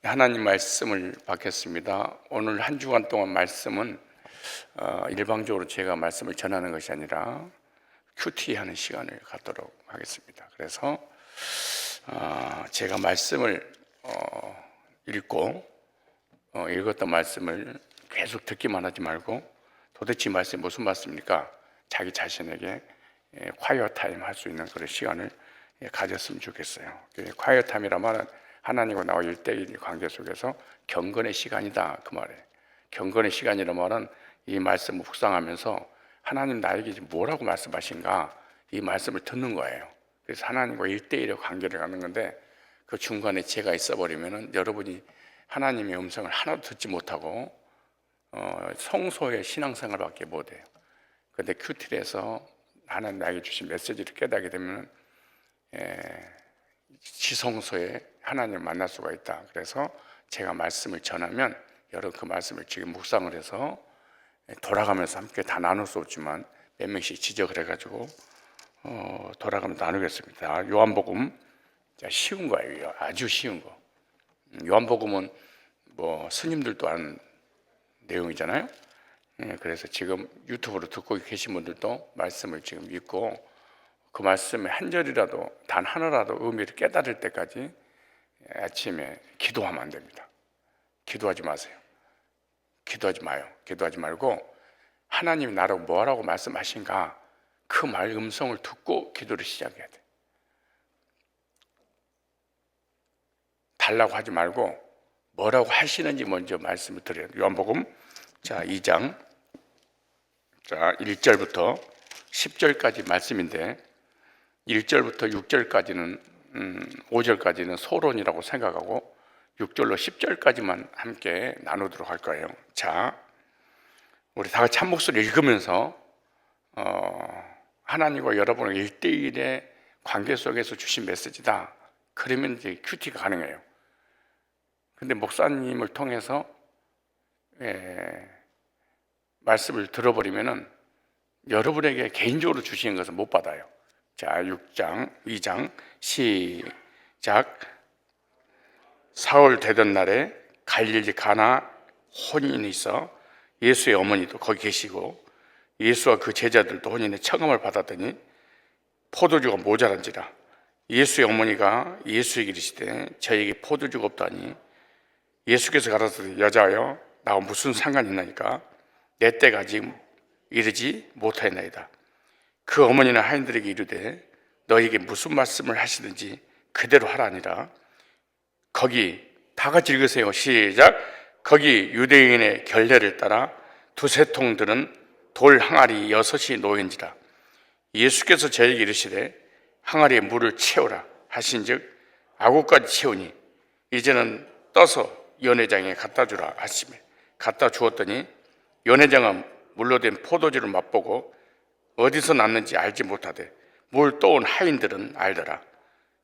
하나님 말씀을 받겠습니다. 오늘 한 주간 동안 말씀은 일방적으로 제가 말씀을 전하는 것이 아니라 큐티하는 시간을 갖도록 하겠습니다. 그래서 제가 말씀을 읽고 읽었던 말씀을 계속 듣기만 하지 말고 도대체 이 말씀이 무슨 말씀입니까? 자기 자신에게 콰이어 타임 할 수 있는 그런 시간을 가졌으면 좋겠어요. 콰이어 타임이란 말은 하나님과 나와 1대1 관계 속에서 경건의 시간이다, 그 말이에요. 경건의 시간이란 말은 이 말씀을 묵상하면서 하나님 나에게 지금 뭐라고 말씀하신가, 이 말씀을 듣는 거예요. 그래서 하나님과 1대1의 관계를 갖는 건데, 그 중간에 제가 있어버리면은 여러분이 하나님의 음성을 하나도 듣지 못하고 성소의 신앙생활밖에 못해요. 그런데 큐티에서 하나님 나에게 주신 메시지를 깨닫게 되면 지성소에 하나님을 만날 수가 있다. 그래서 제가 말씀을 전하면 여러분 그 말씀을 지금 묵상을 해서 돌아가면서 함께 다 나눌 수 없지만 몇 명씩 지적을 해가지고 돌아가면서 나누겠습니다. 요한복음, 쉬운 거예요. 아주 쉬운 거. 요한복음은 뭐 스님들도 아는 내용이잖아요. 그래서 지금 유튜브로 듣고 계신 분들도 말씀을 지금 읽고 그 말씀에 한 절이라도 단 하나라도 의미를 깨달을 때까지 아침에 기도하면 안 됩니다. 기도하지 마세요. 기도하지 마요. 기도하지 말고 하나님이 나라고 뭐라고 말씀하신가, 그 말 음성을 듣고 기도를 시작해야 돼. 달라고 하지 말고 뭐라고 하시는지 먼저 말씀을 드려요. 요한복음 2장 1절부터 10절까지 말씀인데 1절부터 6절까지는 5절까지는 소론이라고 생각하고 6절로 10절까지만 함께 나누도록 할 거예요. 자, 우리 다 같이 한 목소리 읽으면서 하나님과 여러분의 1대1의 관계 속에서 주신 메시지다. 그러면 이제 큐티가 가능해요. 근데 목사님을 통해서 말씀을 들어버리면은 여러분에게 개인적으로 주시는 것은 못 받아요. 자, 2장 시작. 사흘 되던 날에 갈릴리 가나 혼인이 있어 예수의 어머니도 거기 계시고 예수와 그 제자들도 혼인의 청함을 받았더니 포도주가 모자란지라. 예수의 어머니가 예수에게 이르시되 저에게 포도주가 없다니. 예수께서 가라사대 여자여 나와 무슨 상관이 있나이까? 내 때가 아직 이르지 못하였나이다. 그 어머니는 하인들에게 이르되 너에게 무슨 말씀을 하시든지 그대로 하라니라. 거기 다 같이 읽으세요. 시작. 거기 유대인의 결례를 따라 두세 통 들은 돌 항아리 6이 놓인지라. 예수께서 저에게 이르시되 항아리에 물을 채우라 하신즉 아구까지 채우니 이제는 떠서 연회장에 갖다 주라 하시매 갖다 주었더니 연회장은 물로 된 포도주를 맛보고 어디서 났는지 알지 못하되 물 떠온 하인들은 알더라.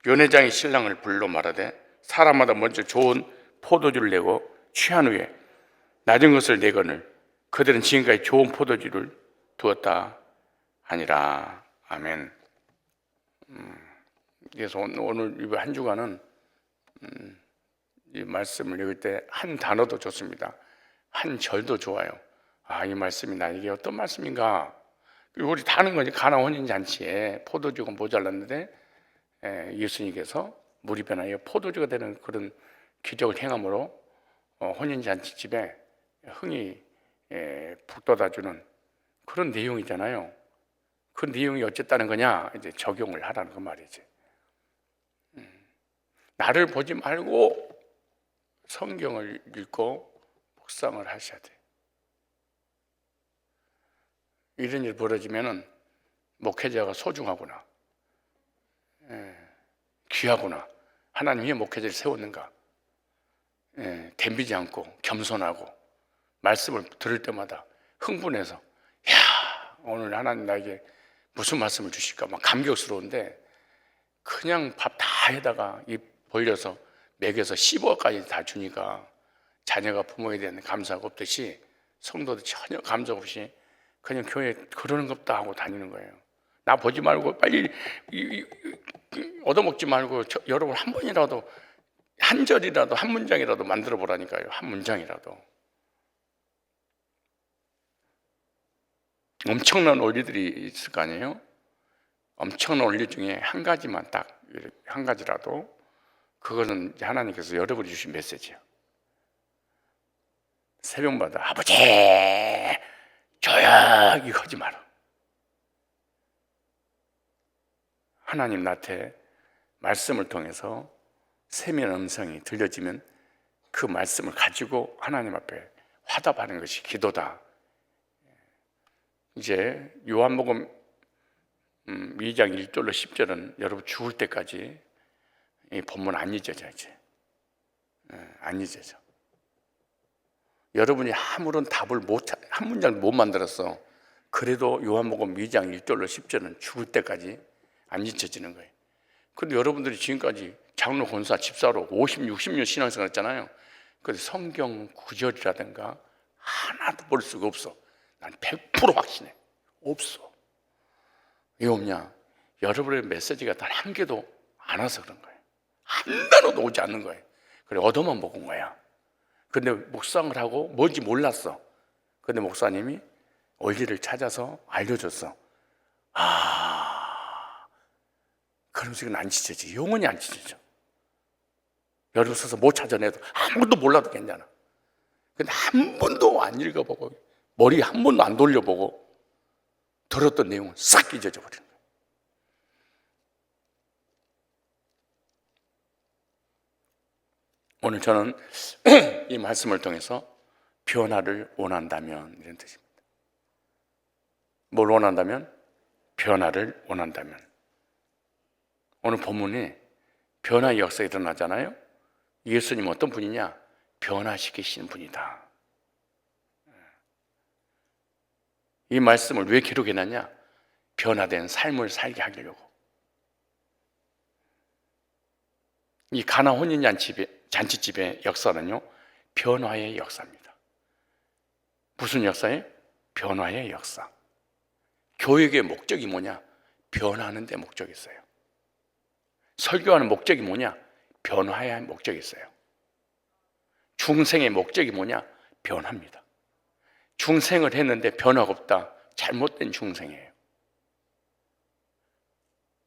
연회장이 신랑을 불러 말하되 사람마다 먼저 좋은 포도주를 내고 취한 후에 낮은 것을 내거늘 그들은 지금까지 좋은 포도주를 두었다 하니라. 아멘. 그래서 오늘 한 주간은 이 말씀을 읽을 때 한 단어도 좋습니다. 한 절도 좋아요. 이 말씀이 나에게 어떤 말씀인가. 우리 다 아는 거지. 가나 혼인잔치에 포도주가 모자랐는데 예수님께서 물이 변하여 포도주가 되는 그런 기적을 행함으로 혼인잔치집에 흥이 북돋아주는 그런 내용이잖아요. 그 내용이 어쨌다는 거냐? 이제 적용을 하라는 그 말이지. 나를 보지 말고 성경을 읽고 묵상을 하셔야 돼. 이런 일 벌어지면은 목회자가 소중하구나, 귀하구나, 하나님 왜 목회자를 세웠는가, 덤비지 않고 겸손하고 말씀을 들을 때마다 흥분해서 야, 오늘 하나님 나에게 무슨 말씀을 주실까 막 감격스러운데 그냥 밥 다 해다가 입 벌려서 먹여서 10억까지 다 주니까 자녀가 부모에 대한 감사가 없듯이 성도도 전혀 감사 없이 그냥 교회 그러는 것도 하고 다니는 거예요. 나 보지 말고 빨리 얻어먹지 말고 여러분 한 번이라도 한 절이라도, 한 문장이라도 만들어 보라니까요. 한 문장이라도. 엄청난 원리들이 있을 거 아니에요? 엄청난 원리 중에 한 가지만, 딱 한 가지라도, 그거는 하나님께서 여러분이 주신 메시지예요. 새벽마다 아버지 조용히 하지 마라. 하나님 나한테 말씀을 통해서 세미한 음성이 들려지면 그 말씀을 가지고 하나님 앞에 화답하는 것이 기도다. 이제 요한복음 2장 1절로 10절은 여러분 죽을 때까지 이 본문 안 잊어져. 이제 안 잊어져. 여러분이 아무런 답을 한 문장 못 만들었어. 그래도 요한복음 2장 1절로 10절은 죽을 때까지 안 잊혀지는 거예요. 그런데 여러분들이 지금까지 장로, 권사, 집사로 50, 60년 신앙생활 했잖아요. 그런데 성경 구절이라든가 하나도 볼 수가 없어. 난 100% 확신해. 없어. 왜 없냐? 여러분의 메시지가 단 한 개도 안 와서 그런 거예요. 한 단어도 오지 않는 거예요. 그래, 얻어만 먹은 거야. 근데 묵상을 하고 뭔지 몰랐어. 근데 목사님이 원리를 찾아서 알려줬어. 그러면서 이건 안 지쳐지. 영원히 안 지쳐져. 여러분 서서 못 찾아내도 아무것도 몰라도 괜찮아. 근데 한 번도 안 읽어보고 머리 한 번도 안 돌려보고 들었던 내용은 싹 잊어져 버리는 거예요. 오늘 저는 이 말씀을 통해서 변화를 원한다면, 이런 뜻입니다. 뭘 원한다면? 변화를 원한다면. 오늘 본문에 변화의 역사가 일어나잖아요. 예수님 어떤 분이냐? 변화시키시는 분이다. 이 말씀을 왜 기록해놨냐? 변화된 삶을 살게 하려고. 이 가나 혼인잔치집의 역사는요, 변화의 역사입니다. 무슨 역사예요? 변화의 역사. 교육의 목적이 뭐냐? 변화하는 데 목적이 있어요. 설교하는 목적이 뭐냐? 변화의 목적이 있어요. 중생의 목적이 뭐냐? 변화입니다. 중생을 했는데 변화가 없다. 잘못된 중생이에요.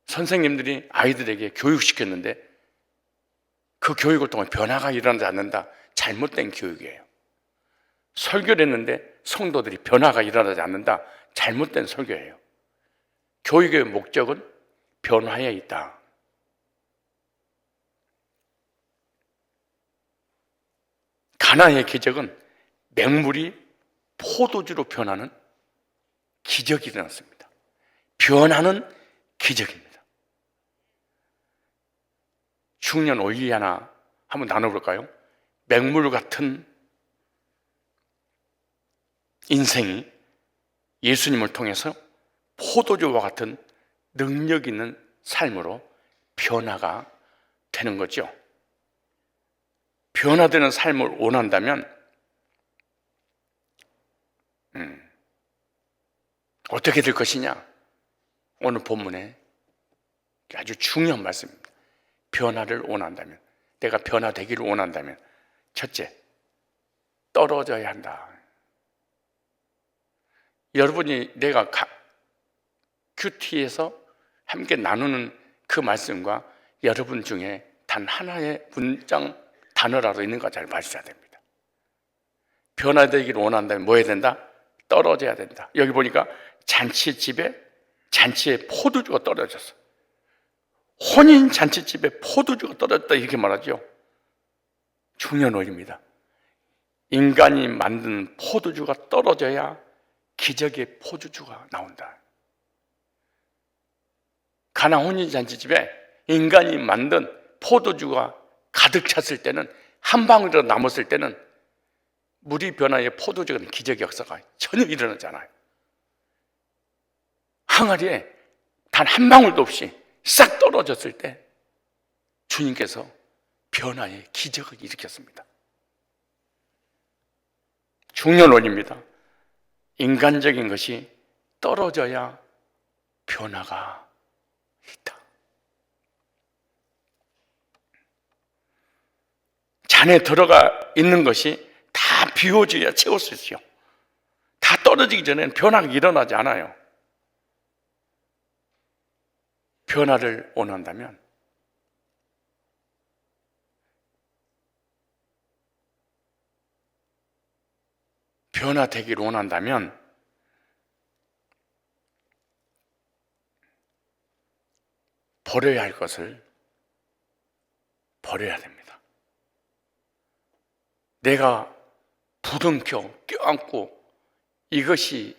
선생님들이 아이들에게 교육시켰는데 그 교육을 통해 변화가 일어나지 않는다. 잘못된 교육이에요. 설교를 했는데 성도들이 변화가 일어나지 않는다. 잘못된 설교예요. 교육의 목적은 변화에 있다. 가나의 기적은 맹물이 포도주로 변하는 기적이 일어났습니다. 변하는 기적입니다. 중년 원리 하나 한번 나눠볼까요? 맹물 같은 인생이 예수님을 통해서 포도주와 같은 능력 있는 삶으로 변화가 되는 거죠. 변화되는 삶을 원한다면 어떻게 될 것이냐? 오늘 본문에 아주 중요한 말씀입니다. 변화를 원한다면, 내가 변화되기를 원한다면, 첫째, 떨어져야 한다. 여러분이 내가 큐티에서 함께 나누는 그 말씀과 여러분 중에 단 하나의 문장, 단어라도 있는가 잘 봐주셔야 됩니다. 변화되기를 원한다면 뭐 해야 된다? 떨어져야 된다. 여기 보니까 잔치에 포도주가 떨어졌어. 혼인 잔치집에 포도주가 떨어졌다 이렇게 말하죠. 중요한 원리입니다. 인간이 만든 포도주가 떨어져야 기적의 포도주가 나온다. 가나 혼인 잔치집에 인간이 만든 포도주가 가득 찼을 때는, 한 방울이라도 남았을 때는 물이 변화의 포도주가 된 기적의 역사가 전혀 일어나지 않아요. 항아리에 단 한 방울도 없이 싹 떨어졌을 때 주님께서 변화의 기적을 일으켰습니다. 중요한 원리입니다. 인간적인 것이 떨어져야 변화가 있다. 잔에 들어가 있는 것이 다 비워져야 채울 수 있어요. 다 떨어지기 전에는 변화가 일어나지 않아요. 변화를 원한다면 변화되기를 원한다면 버려야 할 것을 버려야 됩니다. 내가 부둥켜 껴안고 이것이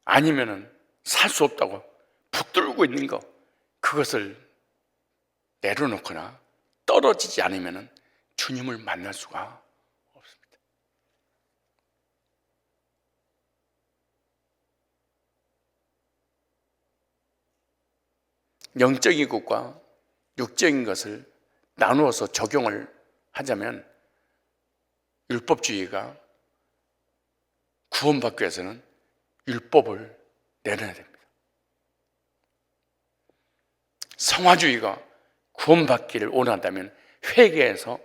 아니면은 살 수 없다고 붙들고 있는 것, 그것을 내려놓거나 떨어지지 않으면은 주님을 만날 수가 없습니다. 영적인 것과 육적인 것을 나누어서 적용을 하자면 율법주의가 구원받기 위해서는 율법을 내려야 됩니다. 성화주의가 구원받기를 원한다면 회개에서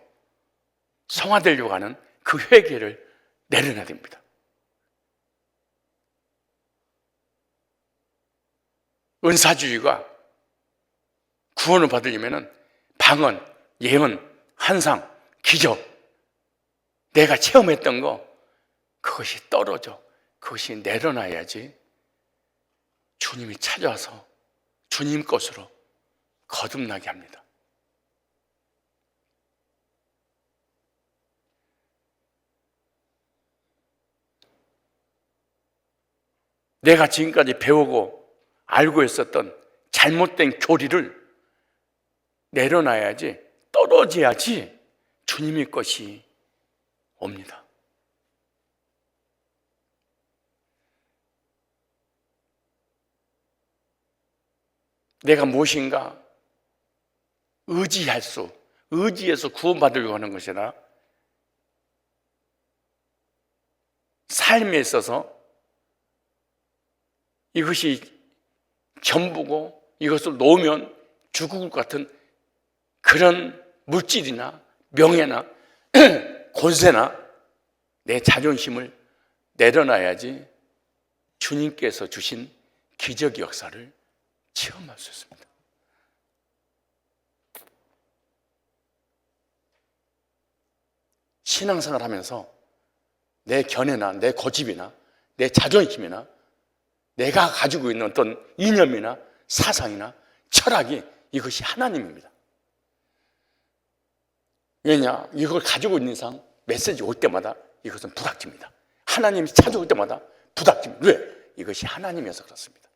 성화되려고 하는 그 회개를 내려놔야 됩니다. 은사주의가 구원을 받으려면 방언, 예언, 환상, 기적, 내가 체험했던 거, 그것이 떨어져, 그것이 내려놔야지 주님이 찾아와서 주님 것으로 거듭나게 합니다. 내가 지금까지 배우고 알고 있었던 잘못된 교리를 내려놔야지, 떨어져야지 주님의 것이 옵니다. 내가 무엇인가 의지해서 구원받으려고 하는 것이라 삶에 있어서 이것이 전부고 이것을 놓으면 죽을 것 같은 그런 물질이나 명예나 권세나 내 자존심을 내려놔야지 주님께서 주신 기적의 역사를 체험할 수 있습니다. 신앙생활 하면서 내 견해나 내 고집이나 내 자존심이나 내가 가지고 있는 어떤 이념이나 사상이나 철학이 이것이 하나님입니다. 왜냐? 이걸 가지고 있는 이상 메시지 올 때마다 이것은 부닥칩니다. 하나님이 찾아올 때마다 부닥칩니다. 왜? 이것이 하나님이어서 그렇습니다.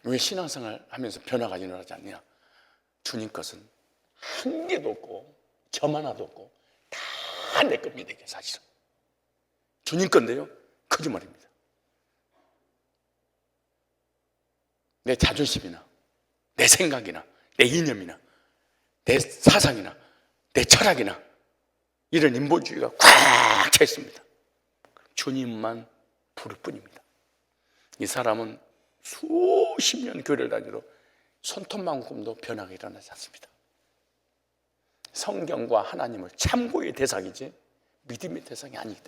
왜 신앙생활 하면서 변화가 일어나지 않냐? 주님 것은 한 개도 없고 점 하나도 없고 다 내 겁니다. 이게 사실은 주님 건데요, 거짓말입니다. 내 자존심이나 내 생각이나 내 이념이나 내 사상이나 내 철학이나 이런 인본주의가 꽉 차 있습니다. 주님만 부를 뿐입니다. 이 사람은 수십 년 교회를 다니도 손톱만큼도 변화가 일어나지 않습니다. 성경과 하나님을 참고의 대상이지 믿음의 대상이 아니기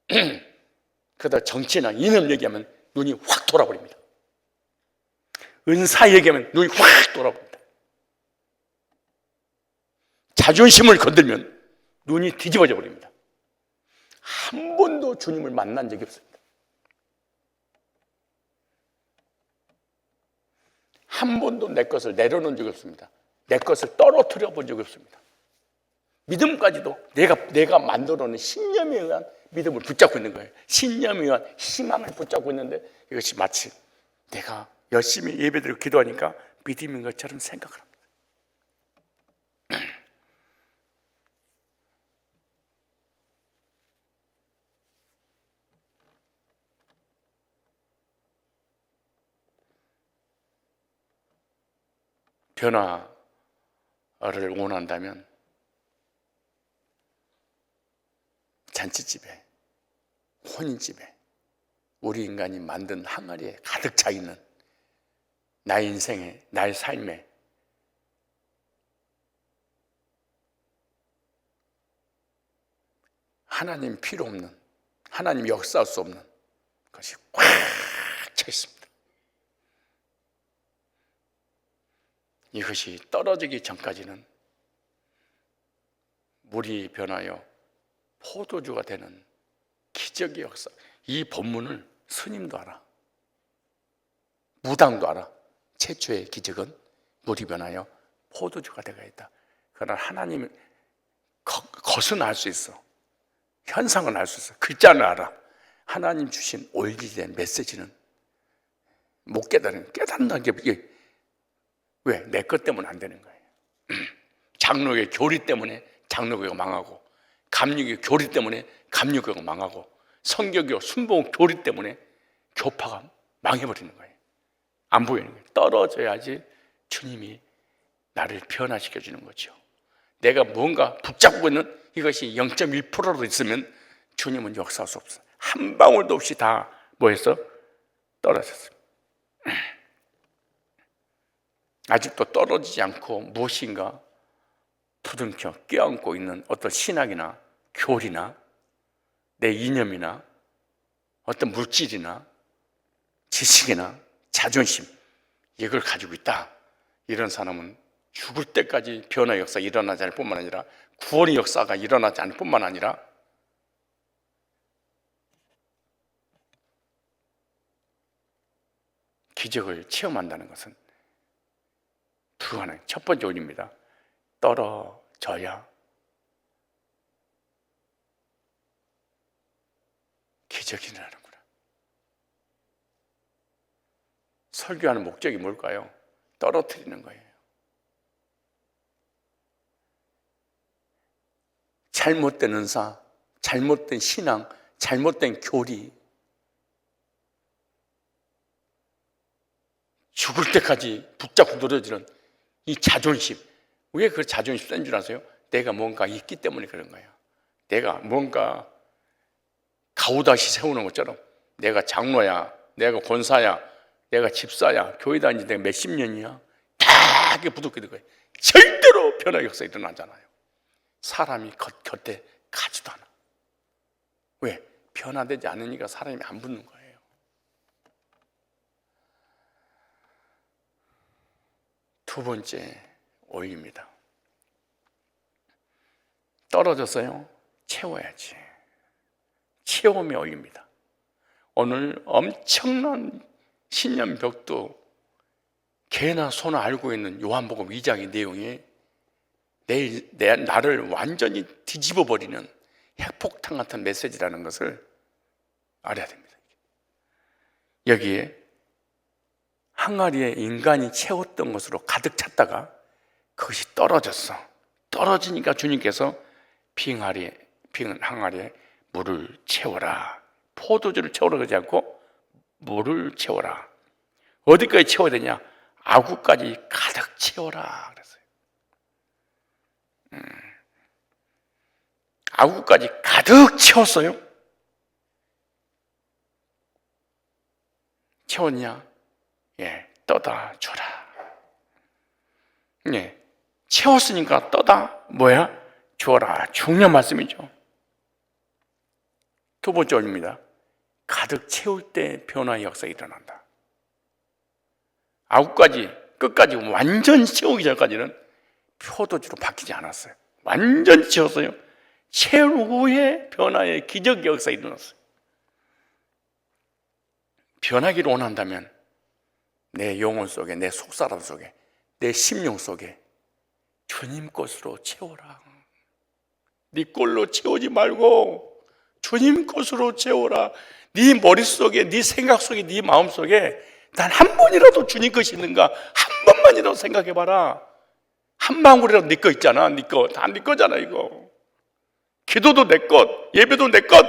때문에 그러다 정치나 이념 얘기하면 눈이 확 돌아버립니다. 은사 얘기하면 눈이 확 돌아버립니다. 자존심을 건들면 눈이 뒤집어져 버립니다. 한 번도 주님을 만난 적이 없습니다. 한 번도 내 것을 내려놓은 적이 없습니다. 내 것을 떨어뜨려 본 적이 없습니다. 믿음까지도 내가 만들어놓은 신념에 의한 믿음을 붙잡고 있는 거예요. 신념에 의한 희망을 붙잡고 있는데 이것이 마치 내가 열심히 예배드리고 기도하니까 믿음인 것처럼 생각을 합니다. 변화를 원한다면 잔치집에, 혼인집에 우리 인간이 만든 항아리에 가득 차 있는 나의 인생에, 나의 삶에 하나님 필요 없는, 하나님 역사할 수 없는 것이 꽉 차 있습니다. 이것이 떨어지기 전까지는 물이 변하여 포도주가 되는 기적의 역사. 이 본문을 스님도 알아, 무당도 알아. 최초의 기적은 물이 변하여 포도주가 되가 있다. 그러나 하나님 것은 알 수 있어, 현상은 알 수 있어, 글자는 알아. 하나님 주신 올리된 메시지는 못 깨닫는 게 왜? 내 것 때문에 안 되는 거예요. 장로의 교리 때문에 장로교가 망하고, 감리교 교리 때문에 감리교가 망하고, 성교교 순봉 교리 때문에 교파가 망해버리는 거예요. 안 보이는 거예요. 떨어져야지 주님이 나를 변화시켜 주는 거죠. 내가 뭔가 붙잡고 있는 이것이 0.1%로 있으면 주님은 역사할 수 없어요. 한 방울도 없이 다 뭐해서 떨어졌어요. 아직도 떨어지지 않고 무엇인가 부둥켜 껴안고 있는 어떤 신학이나 교리나 내 이념이나 어떤 물질이나 지식이나 자존심, 이걸 가지고 있다. 이런 사람은 죽을 때까지 변화 역사가 일어나지 않을 뿐만 아니라 구원의 역사가 일어나지 않을 뿐만 아니라 기적을 체험한다는 것은 불가능해요. 첫 번째 원리입니다. 떨어져야 기적이 일어나는구나. 설교하는 목적이 뭘까요? 떨어뜨리는 거예요. 잘못된 은사, 잘못된 신앙, 잘못된 교리, 죽을 때까지 붙잡고 늘어지는 이 자존심. 왜 그 자존심 센 줄 아세요? 내가 뭔가 있기 때문에 그런 거예요. 내가 뭔가 가오다시 세우는 것처럼 내가 장로야, 내가 권사야, 내가 집사야, 교회 다닌 지 내가 몇십 년이야, 다 이렇게 부둥켜 든 거예요. 절대로 변화 역사 일어나잖아요. 사람이 곁에 가지도 않아. 왜? 변화되지 않으니까 사람이 안 붙는 거예요. 두 번째 오일입니다. 떨어졌어요? 채워야지. 채움이 오일입니다. 오늘 엄청난 신념벽도 개나 소나 알고 있는 요한복음 2장의 내용이 나를 완전히 뒤집어 버리는 핵폭탄 같은 메시지라는 것을 알아야 됩니다. 여기에 항아리에 인간이 채웠던 것으로 가득 찼다가 그것이 떨어졌어. 떨어지니까 주님께서 빈 항아리에 물을 채워라. 포도주를 채우라 그러지 않고 물을 채워라. 어디까지 채워야 되냐? 아구까지 가득 채워라 그랬어요. 아구까지 가득 채웠어요. 채웠냐? 예, 떠다 줘라. 예, 채웠으니까 떠다 뭐야? 줘라. 중요한 말씀이죠. 두 번째 원리입니다. 가득 채울 때 변화의 역사가 일어난다. 아구까지 끝까지 완전 채우기 전까지는 포도주로 바뀌지 않았어요. 완전 채웠어요. 채울 후에 변화의 기적 역사가 일어났어요. 변하기를 원한다면 내 영혼 속에, 내 속사람 속에, 내 심령 속에 주님 것으로 채워라. 네 꼴로 채우지 말고 주님 것으로 채워라. 네 머릿속에, 네 생각 속에, 네 마음 속에 단 한 번이라도 주님 것이 있는가 한 번만이라도 생각해봐라. 한 방울이라도 네 거 있잖아. 네 거, 다 네 거잖아 이거. 기도도 내 것, 예배도 내 것,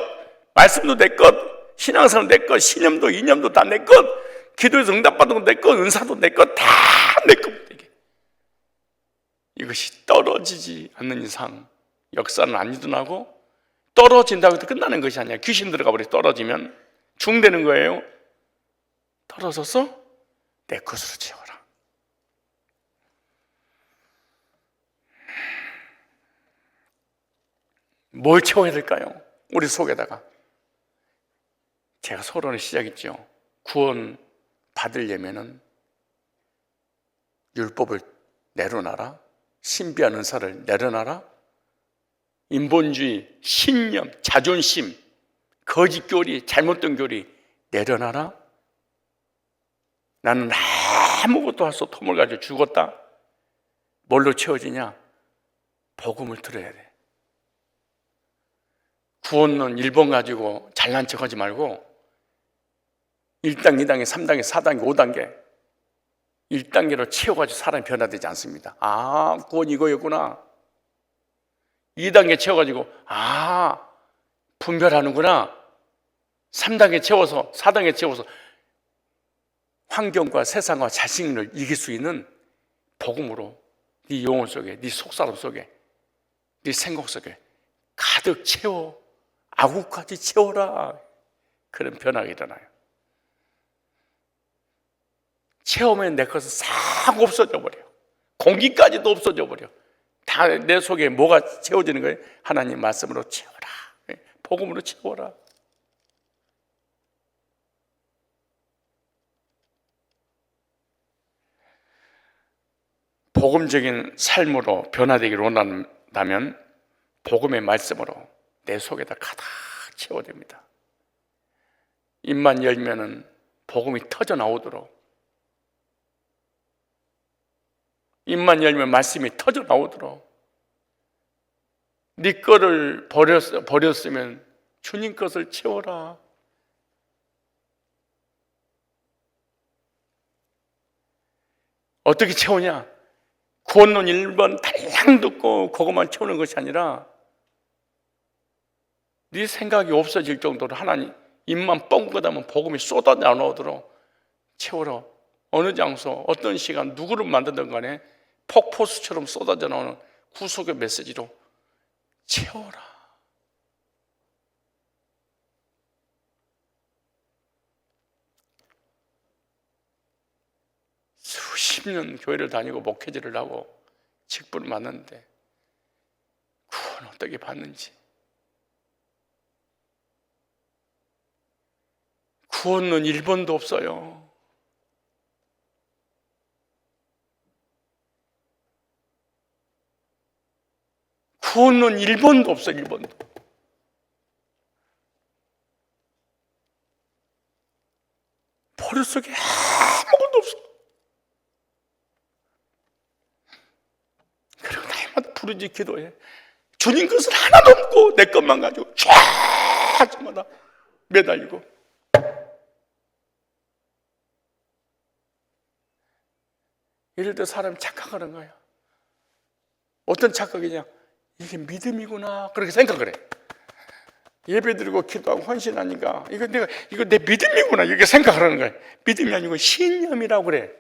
말씀도 내 것, 신앙생활도 내 것, 신념도 이념도 다 내 것, 기도에서 응답받은 거 내 것, 은사도 내 것, 다 내 것. 이것이 떨어지지 않는 이상 역사는 안 일어나고 떨어진다고 해서 끝나는 것이 아니야. 귀신 들어가 버려. 떨어지면 중되는 거예요. 떨어져서 내 것으로 채워라. 뭘 채워야 될까요? 우리 속에다가. 제가 서론을 시작했죠. 구원 받으려면은 율법을 내려놔라, 신비한 은사를 내려놔라, 인본주의, 신념, 자존심, 거짓 교리, 잘못된 교리 내려놔라. 나는 아무것도 할 수 없어 톰을 가지고 죽었다. 뭘로 채워지냐? 복음을 들어야 돼. 구원론 1번 가지고 잘난 척하지 말고 1단, 2단계, 3단계, 4단계, 5단계 1단계로 채워가지고 사람이 변화되지 않습니다. 아, 구원 이거였구나. 2단계 채워가지고 분별하는구나. 3단계 채워서 4단계 채워서 환경과 세상과 자신을 이길 수 있는 복음으로 네 영혼 속에, 네 속사람 속에, 네 생각 속에 가득 채워. 아구까지 채워라. 그런 변화가 일어나요. 채우면 내 것은 싹 없어져 버려요. 공기까지도 없어져 버려. 다 내 속에 뭐가 채워지는 거예요? 하나님 말씀으로 채워라. 복음으로 채워라. 복음적인 삶으로 변화되기를 원한다면 복음의 말씀으로 내 속에다 가득 채워야 됩니다. 입만 열면은 복음이 터져 나오도록, 입만 열면 말씀이 터져 나오도록, 네 거를 버렸으면 주님 것을 채워라. 어떻게 채우냐? 구원론 1번 달랑 듣고 그것만 채우는 것이 아니라 네 생각이 없어질 정도로 하나님 입만 뻥긋하면 복음이 쏟아져 나오도록 채워라. 어느 장소, 어떤 시간, 누구를 만들든 간에 폭포수처럼 쏟아져 나오는 구속의 메시지로 채워라. 수십 년 교회를 다니고 목회자를 하고 직분을 맡는데 구원 어떻게 받는지, 구원은 1번도 없어요. 구원은 1번도 없어요. 1번도. 버릇 속에 아무것도 없어. 그리고 날마다 부르짖 기도해. 주님 것은 하나도 없고 내 것만 가지고 쫙 저마다 매달리고. 이럴 때 사람이 착각하는 거야. 어떤 착각이냐? 이게 믿음이구나 그렇게 생각을 해. 예배드리고 기도하고 헌신하니까 이거 내 믿음이구나 이렇게 생각하는 거야. 믿음이 아니고 신념이라고 그래.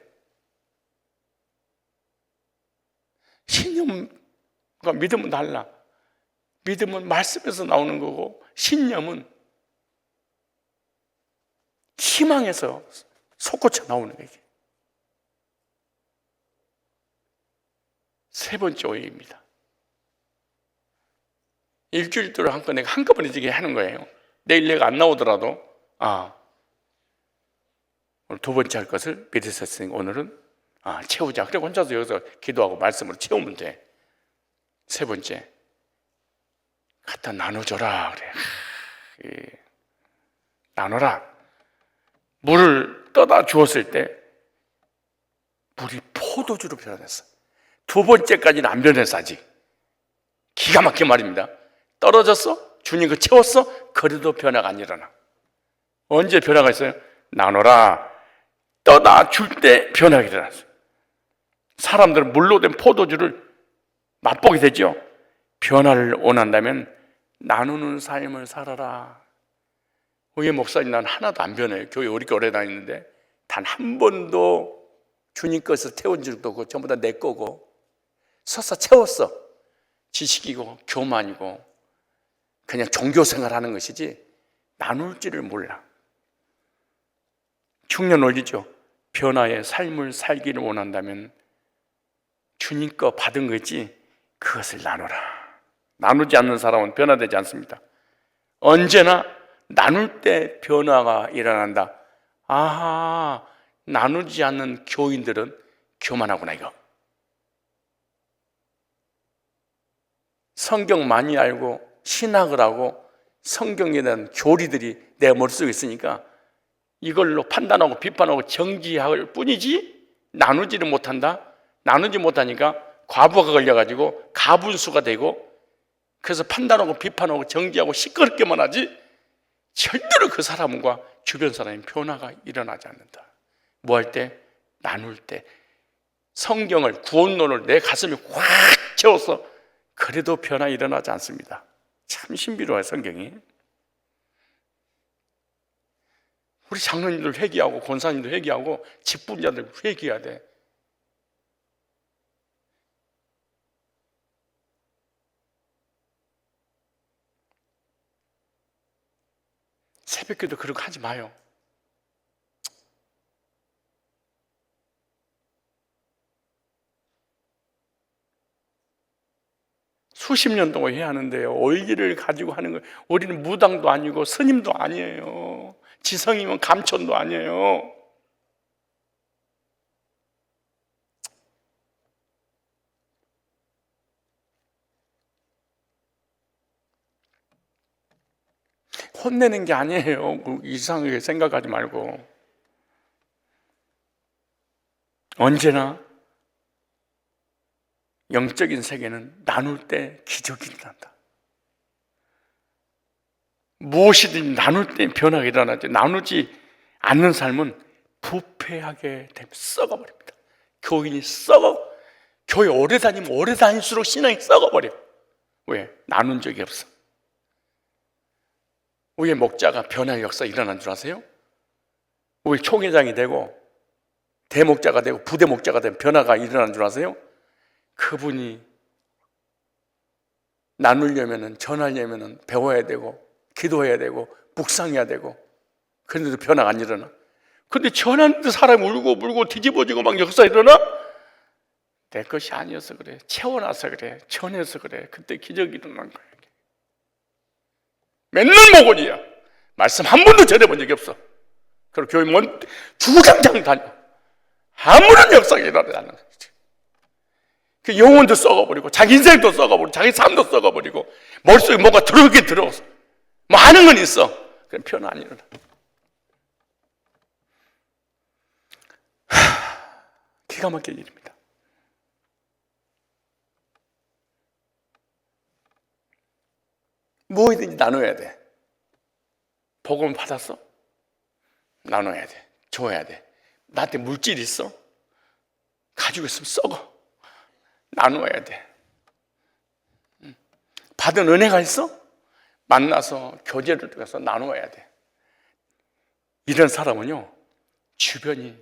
신념과 믿음은 달라. 믿음은 말씀에서 나오는 거고 신념은 희망에서 솟구쳐 나오는 거예요. 세 번째 오해입니다. 일주일 동안 한 건 내가 한꺼번에 지게 하는 거예요. 내일 내가 안 나오더라도 오늘 두 번째 할 것을 미리 썼으니까 오늘은 채우자. 그래 혼자서 여기서 기도하고 말씀으로 채우면 돼. 세 번째, 갖다 나눠줘라 그래. 나눠라. 물을 떠다 주었을 때 물이 포도주로 변했어. 두 번째까지는 안 변했어 아직. 기가 막힌 말입니다. 떨어졌어? 주님 그 채웠어? 그래도 변화가 안 일어나. 언제 변화가 있어요? 나눠라. 떠다 줄 때 변화가 일어났어요. 사람들은 물로 된 포도주를 맛보게 되죠. 변화를 원한다면 나누는 삶을 살아라. 우리 목사님 난 하나도 안 변해요. 교회 이렇게 오래 다니는데 단 한 번도 주님 것을 태운 적도 없고 전부 다 내 거고 서서 채웠어. 지식이고 교만이고 그냥 종교 생활하는 것이지 나눌 줄을 몰라. 흉년 올리죠. 변화의 삶을 살기를 원한다면 주님 거 받은 거지 그것을 나누라. 나누지 않는 사람은 변화되지 않습니다. 언제나 나눌 때 변화가 일어난다. 아하, 나누지 않는 교인들은 교만하구나 이거. 성경 많이 알고 신학을 하고 성경에 대한 교리들이 내 머릿속에 있으니까 이걸로 판단하고 비판하고 정지할 뿐이지 나누지를 못한다. 나누지 못하니까 과부가 걸려가지고 가분수가 되고 그래서 판단하고 비판하고 정지하고 시끄럽게만 하지 절대로 그 사람과 주변 사람의 변화가 일어나지 않는다. 뭐 할 때? 나눌 때. 성경을 구원론을 내 가슴에 확 채워서 그래도 변화 일어나지 않습니다. 참 신비로워요 성경이. 우리 장로님들 회개하고 권사님들 회개하고 직분자들 회개해야 돼. 새벽기도 그러고 하지 마요. 수십 년 동안 해야 하는데요. 올기를 가지고 하는 거예요. 우리는 무당도 아니고 스님도 아니에요. 지성이면 감천도 아니에요. 혼내는 게 아니에요. 이상하게 생각하지 말고. 언제나 영적인 세계는 나눌 때 기적이 일어난다. 무엇이든 나눌 때 변화가 일어나지. 나누지 않는 삶은 부패하게 되면 썩어버립니다. 교인이 썩어. 교회 오래 다니면 오래 다닐수록 신앙이 썩어버려. 왜? 나눈 적이 없어. 왜 목자가 변화의 역사 일어난 줄 아세요? 왜 총회장이 되고 대목자가 되고 부대목자가 되면 변화가 일어난 줄 아세요? 그분이 나누려면 전하려면 배워야 되고 기도해야 되고 묵상해야 되고 그런데도 변화가 안 일어나. 근데 전하는데 사람이 울고 물고 뒤집어지고 막 역사 일어나? 내 것이 아니어서 그래. 채워놔서 그래. 전해서 그래. 그때 기적이 일어난 거야. 맨날 모곤이야. 말씀 한 번도 전해본 적이 없어. 그리고 교회 뭐 주구장창 다녀. 아무런 역사가 일어나지 않는 거지. 그 영혼도 썩어버리고 자기 인생도 썩어버리고 자기 삶도 썩어버리고 머릿속에 뭔가 들어오게 들어서 뭐 하는 건 있어. 그럼 변화 안 일어나. 기가 막힐 일입니다. 무엇이든지 나눠야 돼. 복음을 받았어? 나눠야 돼. 줘야 돼. 나한테 물질 있어? 가지고 있으면 썩어. 나눠야 돼. 받은 은혜가 있어? 만나서 교제를 통해서 나눠야 돼. 이런 사람은요, 주변이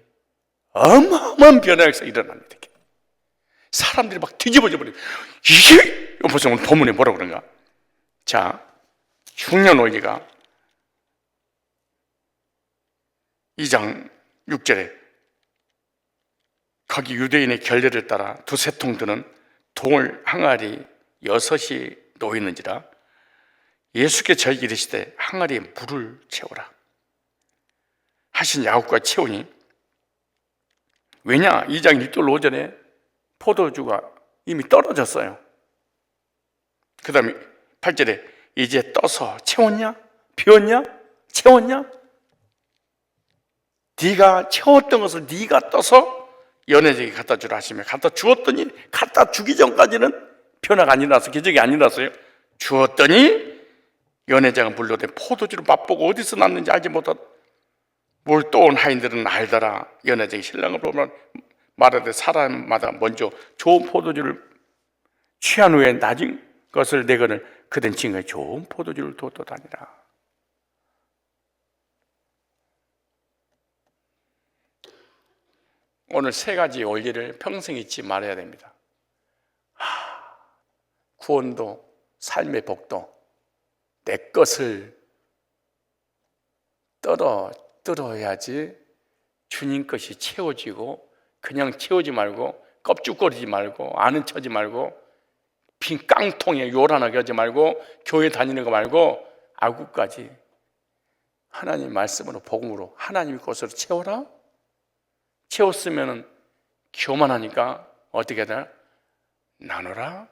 어마어마한 변화가 일어납니다. 사람들이 막 뒤집어져 버려요. 이게, 벌써 오늘 본문에 뭐라 그런가? 자, 흉년 원리가 2장 6절에 거기 유대인의 결례를 따라 두세 통 드는 동을 항아리 6이 놓이는지라 예수께 저희 이르시되 항아리에 물을 채우라 하신 야곱과 채우니 왜냐 2장 1절 5절에 포도주가 이미 떨어졌어요. 그 다음에 8절에 이제 떠서 채웠냐? 비웠냐? 채웠냐? 네가 채웠던 것을 네가 떠서 연회장에 갖다 주라 하시며 갖다 주었더니 갖다 주기 전까지는 변화가 안 일어나서 기적이 안 일어났어요. 주었더니 연회장은 불러대 포도주를 맛보고 어디서 났는지 알지 못하다 물 떠온 하인들은 알더라. 연회장이 신랑을 보면 말하되 사람마다 먼저 좋은 포도주를 취한 후에 낮은 것을 내거늘 그댄 증거에 좋은 포도주를 두었다 다니라. 오늘 세 가지 원리를 평생 잊지 말아야 됩니다. 구원도 삶의 복도 내 것을 떨어야지 주님 것이 채워지고, 그냥 채우지 말고 껍죽거리지 말고 아는 척하지 말고 빈 깡통에 요란하게 하지 말고 교회 다니는 거 말고 아구까지 하나님 말씀으로 복음으로 하나님 것으로 채워라. 채웠으면 교만하니까 어떻게 되나? 나눠라.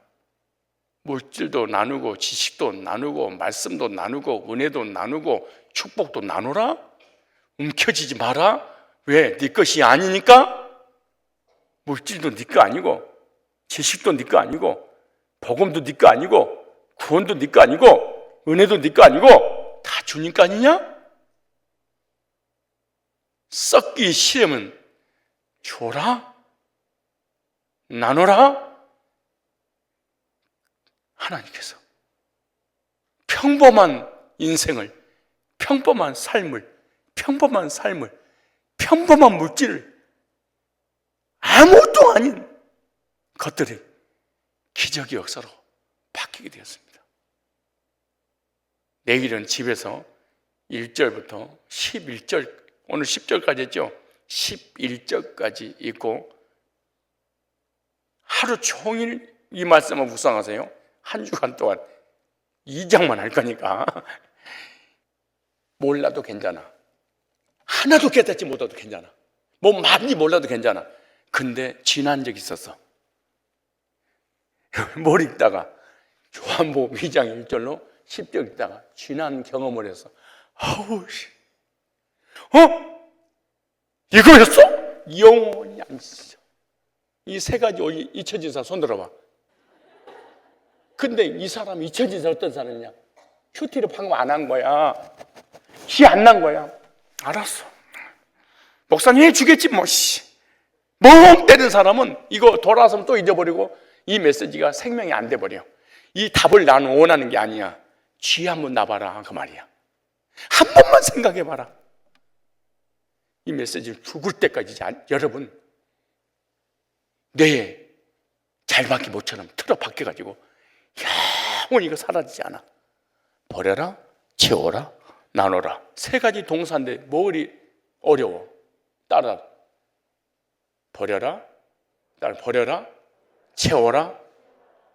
물질도 나누고 지식도 나누고 말씀도 나누고 은혜도 나누고 축복도 나누라. 움켜쥐지 마라. 왜? 네 것이 아니니까. 물질도 네 거 아니고 지식도 네 거 아니고 복음도 네 거 아니고 구원도 네 거 아니고 은혜도 네 거 아니고 다 주님 거 아니냐? 썩기 싫으면 줘라. 나눠라. 하나님께서 평범한 인생을, 평범한 삶을, 평범한 물질을, 아무것도 아닌 것들이 기적의 역사로 바뀌게 되었습니다. 내일은 집에서 1절부터 11절, 오늘 10절까지 했죠. 11절까지 읽고 하루 종일 이 말씀을 묵상하세요. 한 주간 동안 2장만 할 거니까 몰라도 괜찮아. 하나도 깨닫지 못해도 괜찮아. 뭐 많이 몰라도 괜찮아. 근데 지난 적이 있었어. 뭘 읽다가 요한복음 2장 1절로 10절 읽다가 지난 경험을 해서 아우 씨, 이거였어? 영원히 안 잊어. 이 세 가지 잊혀진 사람 손 들어봐. 근데 이 사람 잊혀진 사람 어떤 사람이냐? 큐티를 방금 안 한 거야. 기 안 난 거야. 알았어. 목사님 해주겠지 뭐. 멍 때린 사람은 이거 돌아서면 또 잊어버리고 이 메시지가 생명이 안 돼버려. 이 답을 나는 원하는 게 아니야. 쥐 한번 놔봐라 그 말이야. 한 번만 생각해봐라. 이 메시지를 죽을 때까지 여러분 뇌에 잘박기 못처럼 틀어 박혀가지고 영원히 이거 사라지지 않아. 버려라, 채워라, 나눠라. 세 가지 동사인데 뭐리 어려워. 따라. 버려라, 채워라,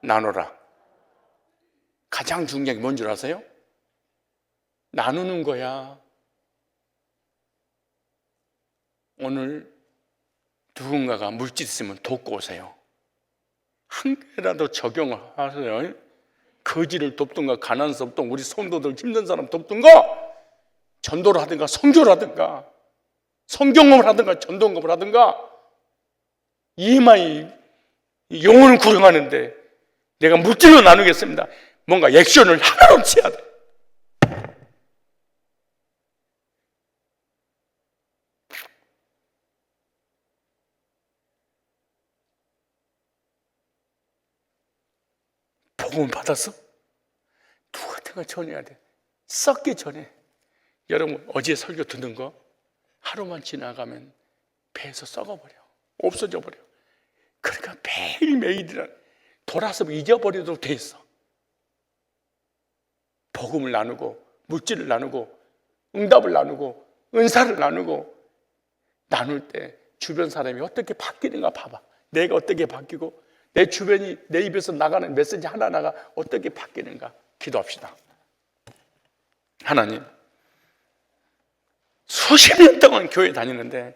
나눠라. 가장 중요한 게 뭔 줄 아세요? 나누는 거야. 오늘 누군가가 물질 있으면 돕고 오세요. 한 개라도 적용을 하세요. 거지를 돕든가 가난해서 돕든가 우리 성도들 힘든 사람 돕든가 전도를 하든가 선교를 하든가 성경업을 하든가 전도업을 하든가 이마이 영혼을 구령하는데 내가 물질로 나누겠습니다. 뭔가 액션을 하나로 취해야 돼. 복음을 받았어? 누구한테가 전해야 돼. 썩기 전에. 여러분 어제 설교 듣는 거 하루만 지나가면 배에서 썩어버려. 없어져 버려. 그러니까 매일매일이라 돌아서 잊어버리도록 돼 있어. 복음을 나누고 물질을 나누고 응답을 나누고 은사를 나누고 나눌 때 주변 사람이 어떻게 바뀌는가 봐봐. 내가 어떻게 바뀌고 내 주변이 내 입에서 나가는 메시지 하나하나가 어떻게 바뀌는가 기도합시다. 하나님, 수십 년 동안 교회 다니는데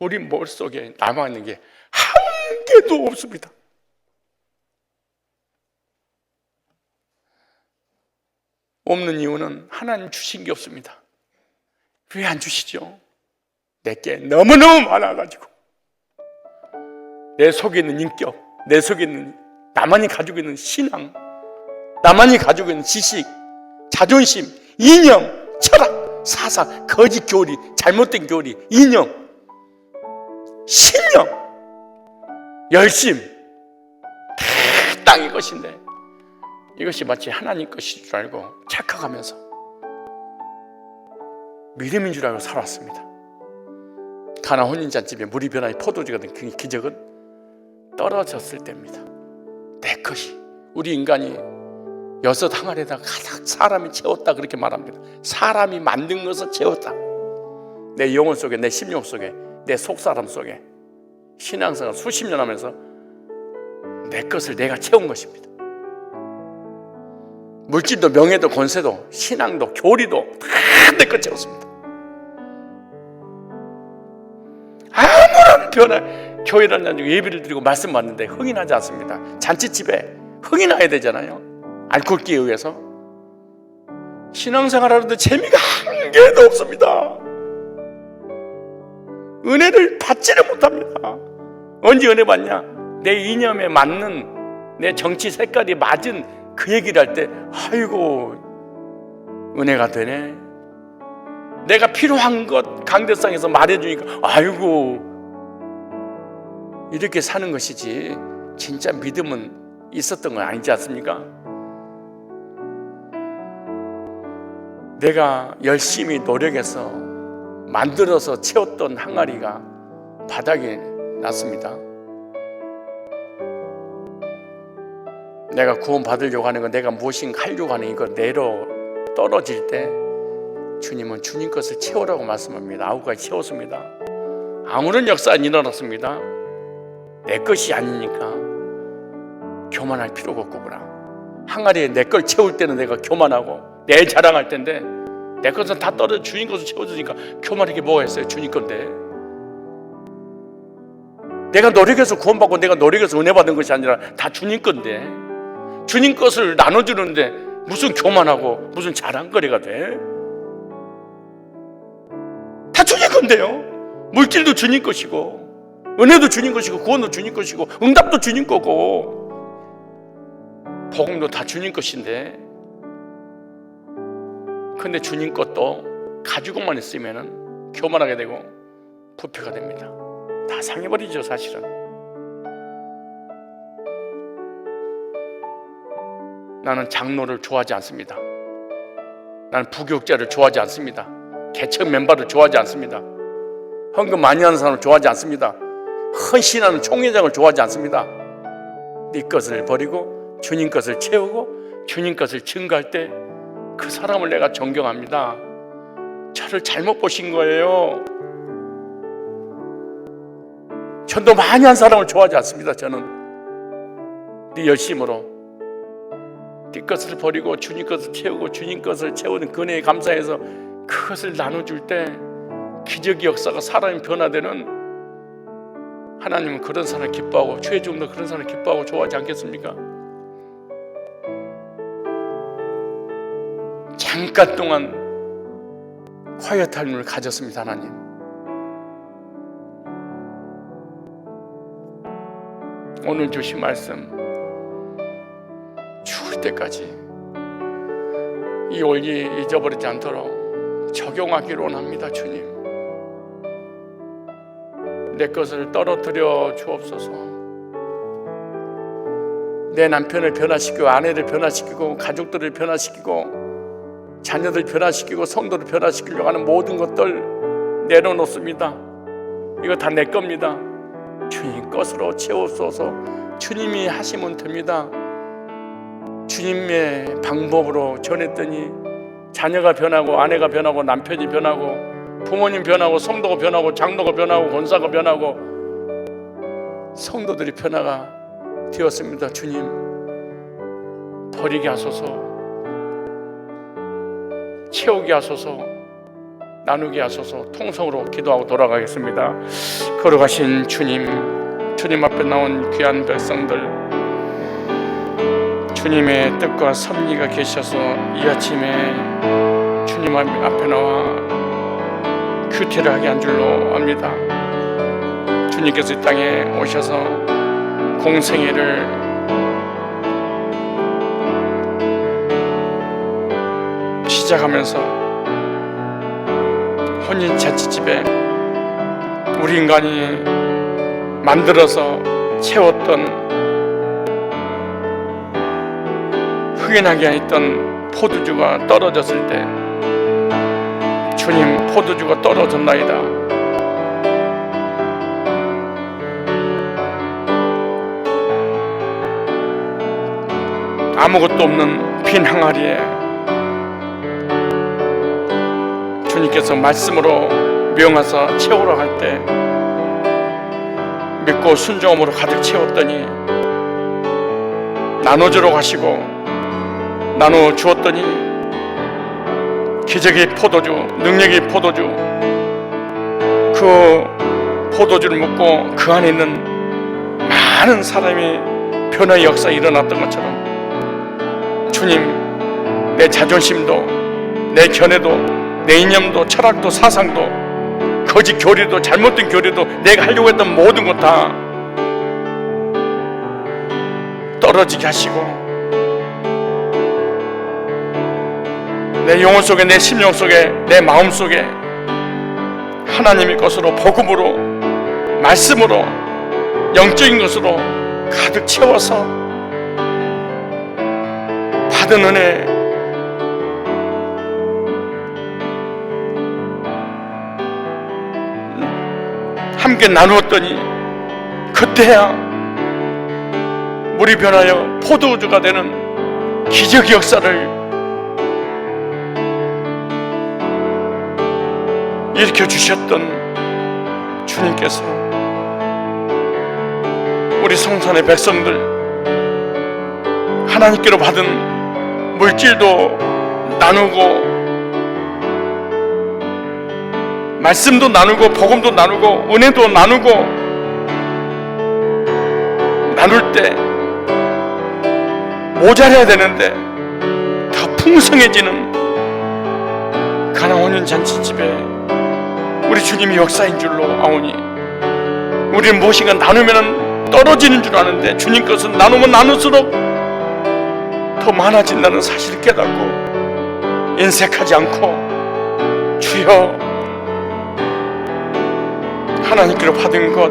우리 머릿속에 남아있는 게 한 개도 없습니다. 없는 이유는 하나님 주신 게 없습니다. 왜 안 주시죠? 내게 너무너무 많아가지고 내 속에 있는 인격, 내 속에 있는 나만이 가지고 있는 신앙, 나만이 가지고 있는 지식, 자존심, 이념, 철학, 사상, 거짓 교리, 잘못된 교리, 이념, 신념, 열심 다 땅의 것인데 이것이 마치 하나님 것인 줄 알고 착각하면서 믿음인 줄 알고 살았습니다. 가나 혼인잔치에 물이 변하여 포도주가 된 그 기적은 떨어졌을 때입니다. 내 것이, 우리 인간이 여섯 항아리에다 가득 사람이 채웠다 그렇게 말합니다. 사람이 만든 것을 채웠다. 내 영혼 속에, 내 심령 속에, 내 속사람 속에 신앙생활 수십 년 하면서 내 것을 내가 채운 것입니다. 물질도 명예도 권세도 신앙도 교리도 다 내 것 채웠습니다. 아무런 변화, 교회라는 예배를 드리고 말씀 받는데 흥이 나지 않습니다. 잔치집에 흥이 나야 되잖아요. 알코올기에 의해서 신앙생활 하는데 재미가 한 개도 없습니다. 은혜를 받지를 못합니다. 언제 은혜 받냐? 내 이념에 맞는, 내 정치 색깔이 맞은 그 얘기를 할 때 아이고 은혜가 되네. 내가 필요한 것 강대상에서 말해주니까 아이고 이렇게 사는 것이지 진짜 믿음은 있었던 건 아니지 않습니까? 내가 열심히 노력해서 만들어서 채웠던 항아리가 바닥에 났습니다. 내가 구원 받으려고 하는 거, 내가 무엇인가 하려고 하는 이거 내로 떨어질 때 주님은 주님 것을 채우라고 말씀합니다. 아우까지 채웠습니다. 아무런 역사 안 일어났습니다. 내 것이 아니니까 교만할 필요가 없구나. 항아리에 내 걸 채울 때는 내가 교만하고 내 자랑할 텐데 내 것은 다 떨어져 주님 것을 채워주니까 교만하게 뭐가 있어요? 주님 건데. 내가 노력해서 구원받고 내가 노력해서 은혜 받은 것이 아니라 다 주님 건데 주님 것을 나눠주는데 무슨 교만하고 무슨 자랑거리가 돼? 다 주님 건데요. 물질도 주님 것이고 은혜도 주님 것이고 구원도 주님 것이고 응답도 주님 거고 복음도 다 주님 것인데 근데 주님 것도 가지고만 있으면 교만하게 되고 부패가 됩니다. 다 상해버리죠. 사실은 나는 장로를 좋아하지 않습니다. 나는 부교육자를 좋아하지 않습니다. 개척 멤버를 좋아하지 않습니다. 헌금 많이 하는 사람을 좋아하지 않습니다. 헌신하는 총회장을 좋아하지 않습니다. 네 것을 버리고 주님 것을 채우고 주님 것을 증거할 때 그 사람을 내가 존경합니다. 저를 잘못 보신 거예요. 전도 많이 한 사람을 좋아하지 않습니다. 저는 네 열심으로 네 것을 버리고 주님 것을 채우고 주님 것을 채우는 그 은혜에 감사해서 그것을 나눠줄 때 기적의 역사가 사람이 변화되는 하나님은 그런 사람을 기뻐하고 죄 중도 그런 사람을 기뻐하고 좋아하지 않겠습니까? 잠깐 동안 quiet 타임을 가졌습니다. 하나님 오늘 주신 말씀 죽을 때까지 이 원리 잊어버리지 않도록 적용하기를 원합니다. 주님 내 것을 떨어뜨려 주옵소서. 내 남편을 변화시키고 아내를 변화시키고 가족들을 변화시키고 자녀들 변화시키고 성도를 변화시키려고 하는 모든 것들 내려놓습니다. 이거 다 내 겁니다. 주님 것으로 채워소서. 주님이 하시면 됩니다. 주님의 방법으로 전했더니 자녀가 변하고 아내가 변하고 남편이 변하고 부모님 변하고 성도가 변하고 장로가 변하고 권사가 변하고 성도들이 변화가 되었습니다. 주님 버리게 하소서. 채우게 하소서. 나누게 하소서. 통성으로 기도하고 돌아가겠습니다. 걸어가신 주님 앞에 나온 귀한 백성들 주님의 뜻과 섭리가 계셔서 이 아침에 주님 앞에 나와 큐티를 하게 한 줄로 압니다. 주님께서 이 땅에 오셔서 공생애를 시작하면서 혼인 잔치집에 우리 인간이 만들어서 채웠던 흑연하게 있던 포도주가 떨어졌을 때 주님 포도주가 떨어졌나이다. 아무것도 없는 빈 항아리에 주님께서 말씀으로 명하사 채우라 할 때 믿고 순종함으로 가득 채웠더니 나눠주러 가시고 나눠 주었더니 기적의 포도주, 능력의 포도주, 그 포도주를 먹고 그 안에 있는 많은 사람이 변화의 역사가 일어났던 것처럼 주님, 내 자존심도, 내 견해도, 내 이념도, 철학도, 사상도, 거짓 교리도, 잘못된 교리도, 내가 하려고 했던 모든 것 다 떨어지게 하시고 내 영혼 속에, 내 심령 속에, 내 마음 속에 하나님의 것으로, 복음으로, 말씀으로, 영적인 것으로 가득 채워서 받은 은혜, 함께 나누었더니 그때야 물이 변하여 포도주가 되는 기적 역사를 일으켜 주셨던 주님께서 우리 성산의 백성들 하나님께로 받은 물질도 나누고 말씀도 나누고 복음도 나누고 은혜도 나누고 나눌 때 모자라야 되는데 더 풍성해지는 가나온인 잔치집에 우리 주님이 역사인 줄로 아오니 우리는 무엇인가 나누면 떨어지는 줄 아는데 주님 것은 나누면 나눌수록 더 많아진다는 사실을 깨닫고 인색하지 않고 주여 하나님께로 받은 것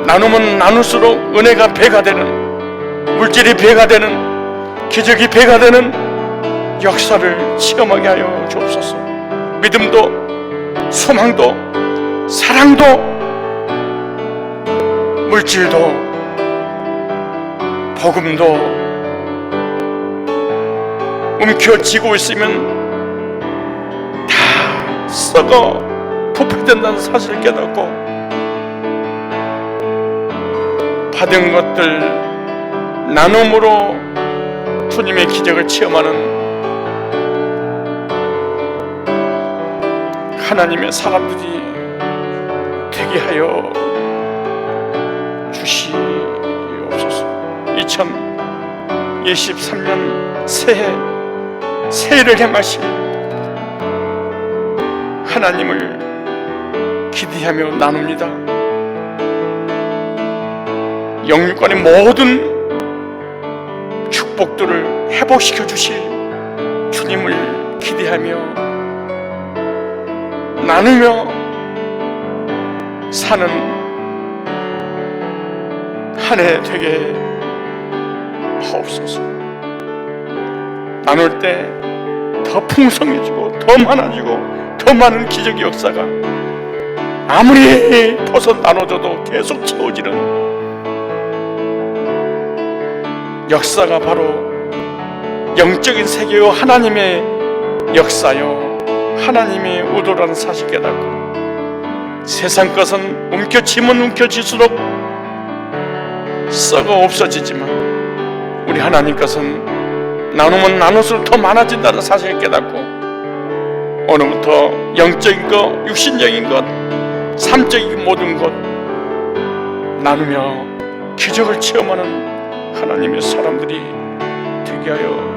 나누면 나눌수록 은혜가 배가 되는, 물질이 배가 되는, 기적이 배가 되는 역사를 체험하게 하여 주옵소서. 믿음도 소망도 사랑도 물질도 복음도 움켜쥐고 있으면 다 썩어 부패된다는 사실을 깨닫고 받은 것들 나눔으로 주님의 기적을 체험하는 하나님의 사람들이 되게 하여 주시옵소서. 2023년 새해를 향하신 하나님을 기대하며 나눕니다. 영육간의 모든 축복들을 회복시켜 주실 주님을 기대하며 나누며 사는 한 해 되게 하옵소서. 나눌 때 더 풍성해지고 더 많아지고 더 많은 기적의 역사가 아무리 벗어 나눠줘도 계속 채워지는 역사가 바로 영적인 세계요 하나님의 역사요 하나님의 의도라는 사실 깨닫고 세상 것은 움켜쥐면 움켜질수록 썩어 없어지지만 우리 하나님 것은 나누면 나눌수록 더 많아진다는 사실을 깨닫고 오늘부터 영적인 것, 육신적인 것, 삶적인 모든 것 나누며 기적을 체험하는 하나님의 사람들이 되게 하여